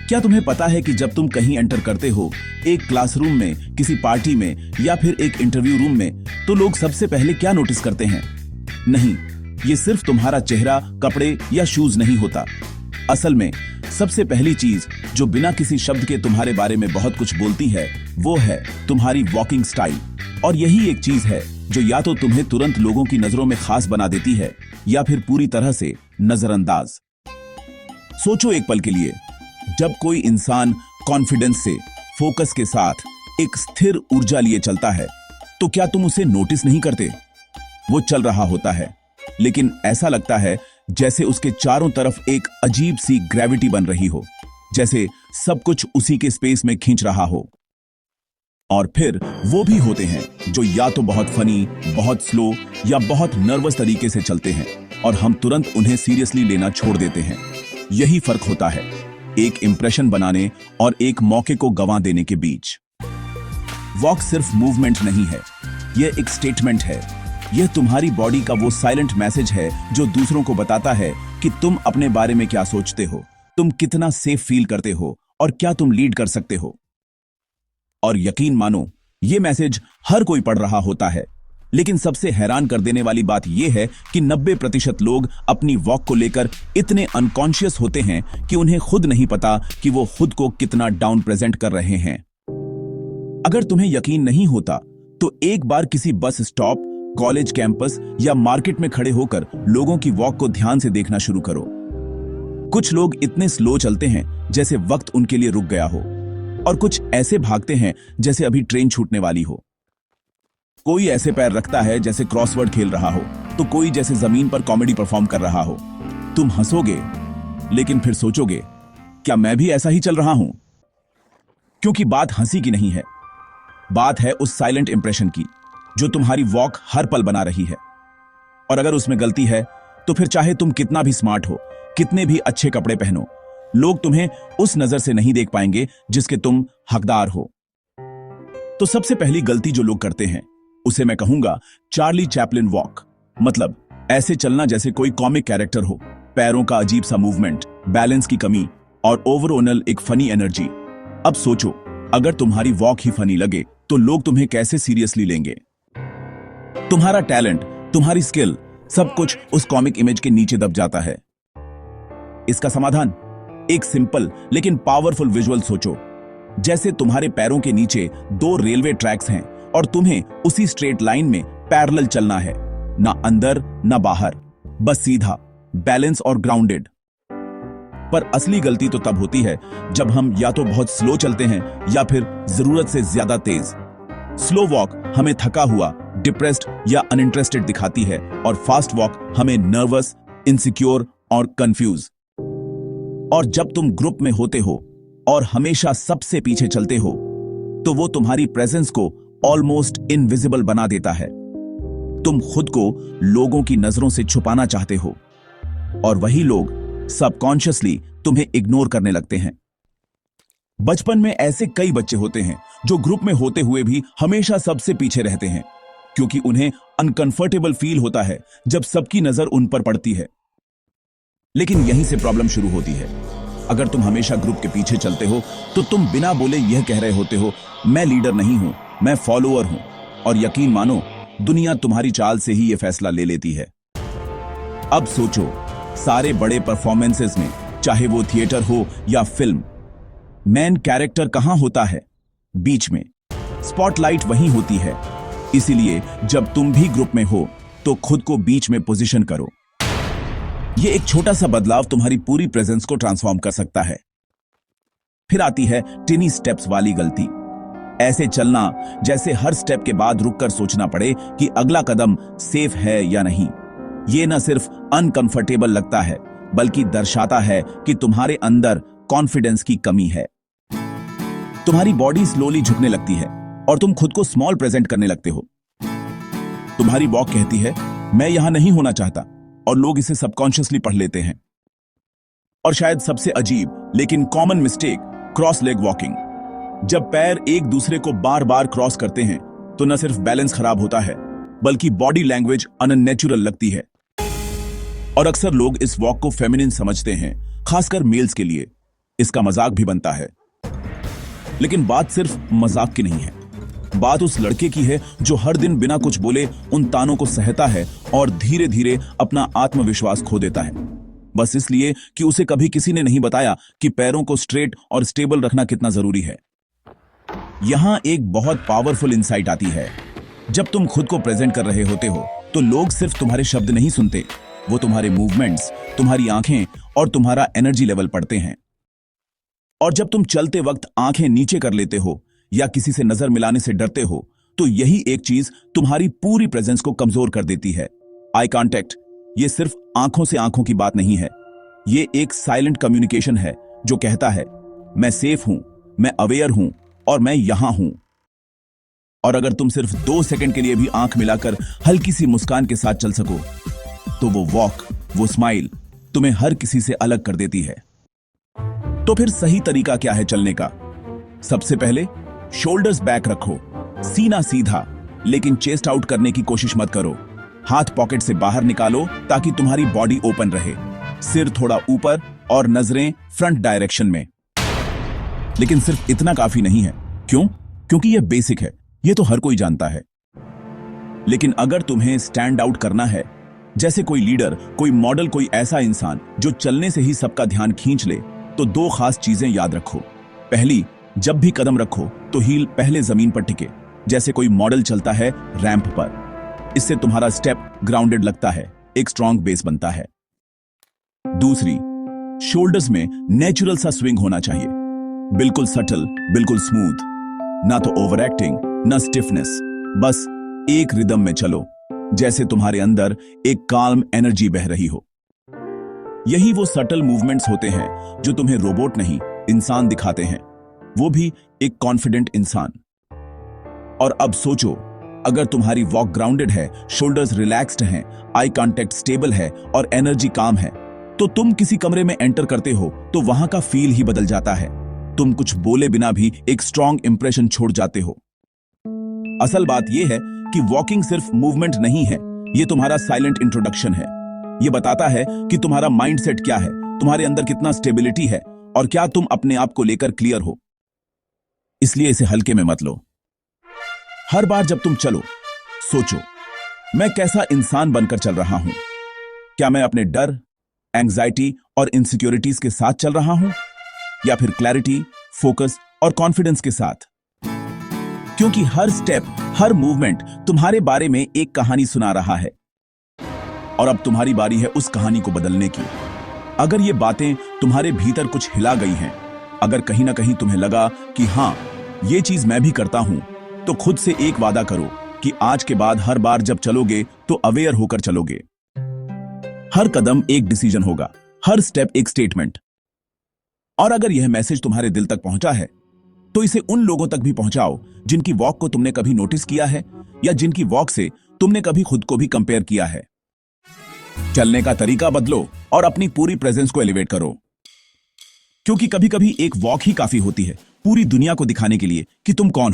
क्या तुम्हें पता है कि जब तुम कहीं एंटर करते हो, एक क्लासरूम में, किसी पार्टी में या फिर एक इंटरव्यू रूम में, तो लोग सबसे पहले क्या नोटिस करते हैं? नहीं, ये सिर्फ तुम्हारा चेहरा, कपड़े या शूज नहीं होता। असल में सबसे पहली चीज जो बिना किसी शब्द के तुम्हारे बारे में बहुत कुछ बोलती है, वो है तुम्हारी वॉकिंग स्टाइल। और यही एक चीज है जो या तो तुम्हें तुरंत लोगों की नजरों में खास बना देती है या फिर पूरी तरह से नजरअंदाज। सोचो एक पल के लिए, जब कोई इंसान कॉन्फिडेंस से, फोकस के साथ एक स्थिर ऊर्जा लिए चलता है, तो क्या तुम उसे नोटिस नहीं करते? वो चल रहा होता है, लेकिन ऐसा लगता है जैसे उसके चारों तरफ एक अजीब सी ग्रेविटी बन रही हो, जैसे सब कुछ उसी के स्पेस में खींच रहा हो। और फिर वो भी होते हैं जो या तो बहुत फनी, बहुत स्लो या बहुत नर्वस तरीके से चलते हैं और हम तुरंत उन्हें सीरियसली लेना छोड़ देते हैं। यही फर्क होता है एक इंप्रेशन बनाने और एक मौके को गंवा देने के बीच। वॉक सिर्फ मूवमेंट नहीं है, यह एक स्टेटमेंट है। यह तुम्हारी बॉडी का वो साइलेंट मैसेज है जो दूसरों को बताता है कि तुम अपने बारे में क्या सोचते हो, तुम कितना सेफ फील करते हो और क्या तुम लीड कर सकते हो। और यकीन मानो, यह मैसेज हर कोई पढ़ रहा होता है, लेकिन सबसे हैरान कर देने वाली बात यह है कि 90% लोग अपनी वॉक को लेकर इतने अनकॉन्शियस होते हैं कि उन्हें खुद नहीं पता कि वो खुद को कितना डाउन प्रेजेंट कर रहे हैं। अगर तुम्हें यकीन नहीं होता, तो एक बार किसी बस स्टॉप, कॉलेज कैंपस या मार्केट में खड़े होकर लोगों की वॉक को ध्यान से देखना शुरू करो। कुछ लोग इतने स्लो चलते हैं जैसे वक्त उनके लिए रुक गया हो, और कुछ ऐसे भागते हैं जैसे अभी ट्रेन छूटने वाली हो। कोई ऐसे पैर रखता है जैसे क्रॉसवर्ड खेल रहा हो, तो कोई जैसे जमीन पर कॉमेडी परफॉर्म कर रहा हो। तुम हंसोगे, लेकिन फिर सोचोगे, क्या मैं भी ऐसा ही चल रहा हूं? क्योंकि बात हंसी की नहीं है, बात है उस साइलेंट इंप्रेशन की जो तुम्हारी वॉक हर पल बना रही है। और अगर उसमें गलती है, तो फिर चाहे तुम कितना भी स्मार्ट हो, कितने भी अच्छे कपड़े पहनो, लोग तुम्हें उस नजर से नहीं देख पाएंगे जिसके तुम हकदार हो। तो सबसे पहली गलती जो लोग करते हैं, उसे मैं कहूंगा चार्ली चैपलिन वॉक। मतलब ऐसे चलना जैसे कोई कॉमिक कैरेक्टर हो, पैरों का अजीब सा मूवमेंट, बैलेंस की कमी और ओवरऑल एक फनी एनर्जी। अब सोचो, अगर तुम्हारी वॉक ही फनी लगे, तो लोग तुम्हें कैसे सीरियसली लेंगे? तुम्हारा टैलेंट, तुम्हारी स्किल, सब कुछ उस कॉमिक इमेज के नीचे दब जाता है। इसका समाधान, एक सिंपल लेकिन पावरफुल विजुअल सोचो। जैसे तुम्हारे पैरों के नीचे 2 रेलवे ट्रैक्स हैं और तुम्हें उसी स्ट्रेट लाइन में पैरेलल चलना है, ना अंदर ना बाहर, बस सीधा, बैलेंस और ग्राउंडेड। पर असली गलती तो तब होती है जब हम या तो बहुत स्लो चलते हैं या फिर जरूरत से ज्यादा तेज। स्लो वॉक हमें थका हुआ, डिप्रेस्ड या अनइंटरेस्टेड दिखाती है, और फास्ट वॉक हमें नर्वस, इनसिक्योर और कंफ्यूज। और जब तुम ग्रुप में होते हो और हमेशा सबसे पीछे चलते हो, तो वो तुम्हारी प्रेजेंस को ऑलमोस्ट इनविजिबल बना देता है। तुम खुद को लोगों की नजरों से छुपाना चाहते हो, और वही लोग सबकॉन्शियसली तुम्हें इग्नोर करने लगते हैं। बचपन में ऐसे कई बच्चे होते हैं जो ग्रुप में होते हुए भी हमेशा सबसे पीछे रहते हैं, क्योंकि उन्हें अनकंफर्टेबल फील होता है जब सबकी नजर उन पर पड़ती है। लेकिन यहीं से प्रॉब्लम शुरू होती है। अगर तुम हमेशा ग्रुप के पीछे चलते हो, तो तुम बिना बोले यह कह रहे होते हो, मैं लीडर नहीं हूं, मैं फॉलोअर हूं। और यकीन मानो, दुनिया तुम्हारी चाल से ही यह फैसला ले लेती है। अब सोचो, सारे बड़े परफॉर्मेंसेस में, चाहे वो थिएटर हो या फिल्म, मेन कैरेक्टर कहां होता है? बीच में। स्पॉटलाइट वहीं होती है। इसीलिए जब तुम भी ग्रुप में हो, तो खुद को बीच में पोजीशन करो। यह एक छोटा सा बदलाव तुम्हारी पूरी प्रेजेंस को ट्रांसफॉर्म कर सकता है। फिर आती है टिनी स्टेप्स वाली गलती। ऐसे चलना जैसे हर स्टेप के बाद रुककर सोचना पड़े कि अगला कदम सेफ है या नहीं। यह न सिर्फ अनकंफर्टेबल लगता है, बल्कि दर्शाता है कि तुम्हारे अंदर कॉन्फिडेंस की कमी है। तुम्हारी बॉडी स्लोली झुकने लगती है और तुम खुद को स्मॉल प्रेजेंट करने लगते हो। तुम्हारी वॉक कहती है, मैं यहां नहीं होना चाहता, और लोग इसे सबकॉन्शियसली पढ़ लेते हैं। और शायद सबसे अजीब लेकिन common mistake, cross leg walking. जब पैर एक दूसरे को बार बार क्रॉस करते हैं, तो न सिर्फ बैलेंस खराब होता है, बल्कि बॉडी लैंग्वेज अननेचुरल लगती है। और अक्सर लोग इस वॉक को फेमिनिन समझते हैं, खासकर मेल्स के लिए। इसका मजाक भी बनता है। लेकिन बात सिर्फ मजाक की नहीं है, बात उस लड़के की है जो हर दिन बिना कुछ बोले उन तानों को सहता है और धीरे धीरे अपना आत्मविश्वास खो देता है, बस इसलिए कि उसे कभी किसी ने नहीं बताया कि पैरों को स्ट्रेट और स्टेबल रखना कितना जरूरी है। यहां एक बहुत पावरफुल इंसाइट आती है। जब तुम खुद को प्रेजेंट कर रहे होते हो तो लोग सिर्फ तुम्हारे शब्द नहीं सुनते, वो तुम्हारे मूवमेंट्स, तुम्हारी आंखें और तुम्हारा एनर्जी लेवल पढ़ते हैं। और जब तुम चलते वक्त आंखें नीचे कर लेते हो या किसी से नजर मिलाने से डरते हो तो यही एक चीज तुम्हारी पूरी प्रेजेंस को कमजोर कर देती है। आई कांटेक्ट ये सिर्फ आंखों से आंखों की बात नहीं है, ये एक साइलेंट कम्युनिकेशन है जो कहता है मैं सेफ हूं, मैं अवेयर हूं और मैं यहां हूं। और अगर तुम सिर्फ 2 सेकंड के लिए भी आंख मिलाकर हल्की सी मुस्कान के साथ चल सको तो वो वॉक, वो स्माइल तुम्हें हर किसी से अलग कर देती है। तो फिर सही तरीका क्या है चलने का? सबसे पहले शोल्डर्स बैक रखो, सीना सीधा, लेकिन चेस्ट आउट करने की कोशिश मत करो। हाथ पॉकेट से बाहर निकालो ताकि तुम्हारी बॉडी ओपन रहे, सिर थोड़ा ऊपर और नजरें फ्रंट डायरेक्शन में। लेकिन सिर्फ इतना काफी नहीं है। क्यों? क्योंकि यह बेसिक है, यह तो हर कोई जानता है। लेकिन अगर तुम्हें स्टैंड आउट करना है, जैसे कोई लीडर, कोई मॉडल, कोई ऐसा इंसान जो चलने से ही सबका ध्यान खींच ले, तो 2 खास चीजें याद रखो। पहली, जब भी कदम रखो तो हील पहले जमीन पर टिके, जैसे कोई मॉडल चलता है रैंप पर। इससे तुम्हारा स्टेप ग्राउंडेड लगता है, एक स्ट्रॉन्ग बेस बनता है। दूसरी, शोल्डर्स में नेचुरल सा स्विंग होना चाहिए, बिल्कुल सटल, बिल्कुल स्मूथ, ना तो ओवर एक्टिंग ना स्टिफनेस, बस एक रिदम में चलो, जैसे तुम्हारे अंदर एक काल्म एनर्जी बह रही हो। यही वो सटल मूवमेंट्स होते हैं जो तुम्हें रोबोट नहीं, इंसान दिखाते हैं, वो भी एक कॉन्फिडेंट इंसान। और अब सोचो, अगर तुम्हारी वॉक ग्राउंडेड है, शोल्डर्स रिलैक्स्ड हैं, आई कांटेक्ट स्टेबल है और एनर्जी काम है, तो तुम किसी कमरे में एंटर करते हो तो वहां का फील ही बदल जाता है। तुम कुछ बोले बिना भी एक स्ट्रॉन्ग इंप्रेशन छोड़ जाते हो। असल बात यह है कि वॉकिंग सिर्फ मूवमेंट नहीं है, यह तुम्हारा साइलेंट इंट्रोडक्शन है। यह बताता है कि तुम्हारा माइंडसेट क्या है, तुम्हारे अंदर कितना स्टेबिलिटी है और क्या तुम अपने आप को लेकर क्लियर हो। इसलिए इसे हल्के में मत लो। हर बार जब तुम चलो, सोचो मैं कैसा इंसान बनकर चल रहा हूं। क्या मैं अपने डर, एंजाइटी और इनसिक्योरिटीज के साथ चल रहा हूं या फिर क्लैरिटी, फोकस और कॉन्फिडेंस के साथ? क्योंकि हर स्टेप, हर मूवमेंट तुम्हारे बारे में एक कहानी सुना रहा है और अब तुम्हारी बारी है उस कहानी को बदलने की। अगर ये बातें तुम्हारे भीतर कुछ हिला गई हैं, अगर कहीं ना कहीं तुम्हें लगा कि हां, ये चीज मैं भी करता हूं, तो खुद से एक वादा करो कि आज के बाद हर बार जब चलोगे तो अवेयर होकर चलोगे। हर कदम एक डिसीजन होगा, हर स्टेप एक स्टेटमेंट। और अगर यह मैसेज तुम्हारे दिल तक पहुंचा है तो इसे उन लोगों तक भी पहुंचाओ जिनकी वॉक को तुमने कभी नोटिस किया है या जिनकी वॉक से तुमने कभी खुद को भी कंपेयर किया है। चलने का तरीका बदलो और अपनी पूरी प्रेजेंस को एलिवेट करो, क्योंकि कभी कभी एक वॉक ही काफी होती है पूरी दुनिया को दिखाने के लिए कि तुम कौन हो।